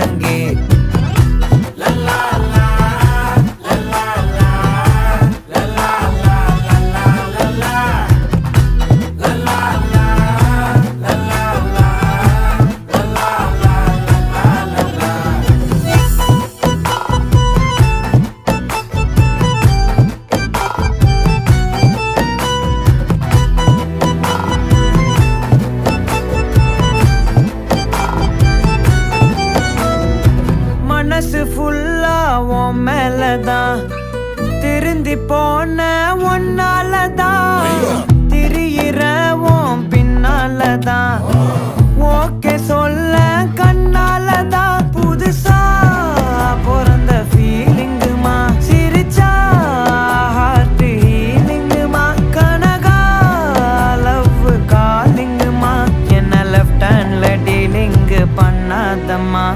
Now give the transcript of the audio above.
முழங்கே. மனசு ஃபுல்லா உன் மேலதான், திருந்தி போன ஒன்னாலதான், திரியிற உன் பின்னாலதான், ஓகே சொல்ல கண்ணாலதான். புதுசா பிறந்த ஃபீலிங்குமா, சிரிச்சா ஹார்ட் ஹீலிங்குமா, கனகா லவ் காலிங்குமா, என்ன லெஃப்ட் ஹேண்ட்ல டீலிங்கு பண்ணாதம்மா.